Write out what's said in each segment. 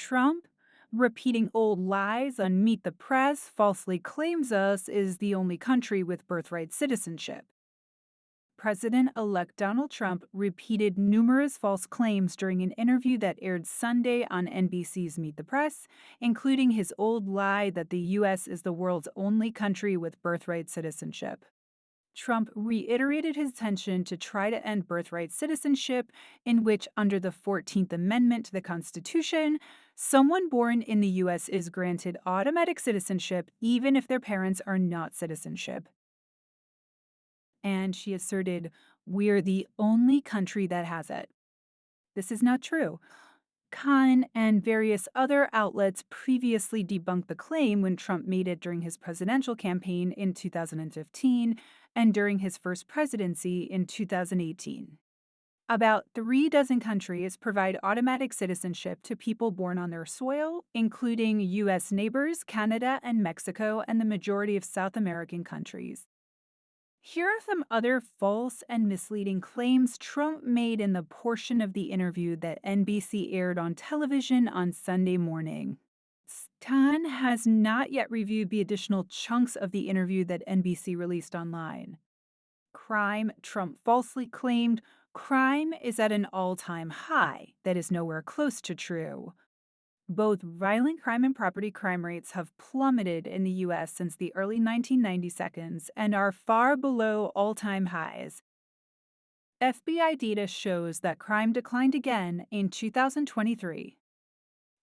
Trump, repeating old lies on Meet the Press, falsely claims us is the only country with birthright citizenship. President elect Donald Trump repeated numerous false claims during an interview that aired Sunday on NBC's Meet the Press, including his old lie that the U.S. is the world's only country with birthright citizenship. Trump reiterated his intention to try to end birthright citizenship, in which, under the 14th Amendment to the Constitution, someone born in the U.S. is granted automatic citizenship even if their parents are not citizenship. And she asserted, "We're the only country that has it." This is not true. Khan and various other outlets previously debunked the claim when Trump made it during his presidential campaign in 2015 and during his first presidency in 2018. About 3 dozen countries provide automatic citizenship to people born on their soil, including U.S. neighbors, Canada and Mexico, and the majority of South American countries. Here are some other false and misleading claims Trump made in the portion of the interview that NBC aired on television on Sunday morning. Khan has not yet reviewed the additional chunks of the interview that NBC released online. Crime, Trump falsely claimed, crime is at an all-time high. That is nowhere close to true. Both violent crime and property crime rates have plummeted in the U.S. since the early 1990s and are far below all-time highs. FBI data shows that crime declined again in 2023.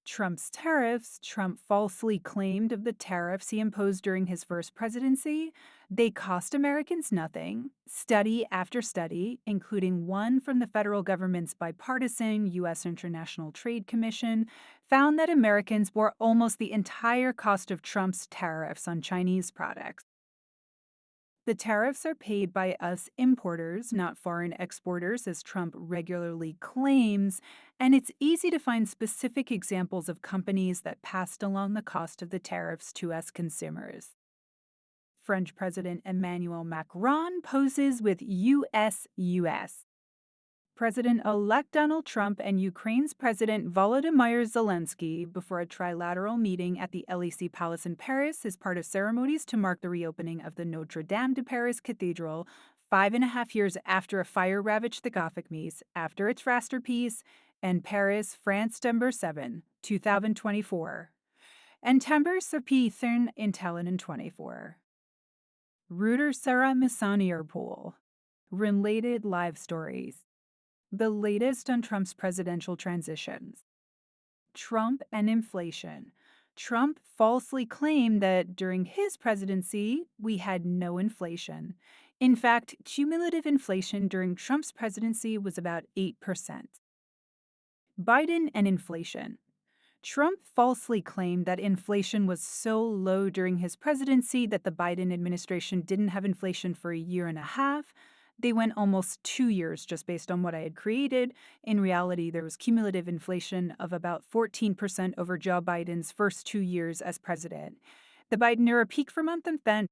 Trump's tariffs, Trump falsely claimed of the tariffs he imposed during his first presidency, they cost Americans nothing. Study after study, including one from the federal government's bipartisan U.S. International Trade Commission, found that Americans bore almost the entire cost of Trump's tariffs on Chinese products. The tariffs are paid by us importers, not foreign exporters, as Trump regularly claims, and it's easy to find specific examples of companies that passed along the cost of the tariffs to us consumers. French President Emmanuel Macron poses with US. President-elect Donald Trump and Ukraine's President Volodymyr Zelensky before a trilateral meeting at the Élysée Palace in Paris as part of ceremonies to mark the reopening of the Notre Dame de Paris Cathedral 5.5 years after a fire ravaged the Gothic Mise after its masterpiece in Paris, France, December 7, 2024, and Tember Serpithern in Tallinn 24. Rooter Sarah Pool. Related live stories. The latest on Trump's presidential transitions. Trump and inflation. Trump falsely claimed that during his presidency, we had no inflation. In fact, cumulative inflation during Trump's presidency was about 8%. Biden and inflation. Trump falsely claimed that inflation was so low during his presidency that the Biden administration didn't have inflation for a year and a half. They went almost 2 years just based on what I had created. In reality, there was cumulative inflation of about 14% over Joe Biden's first 2 years as president. The Biden era peaked for month and then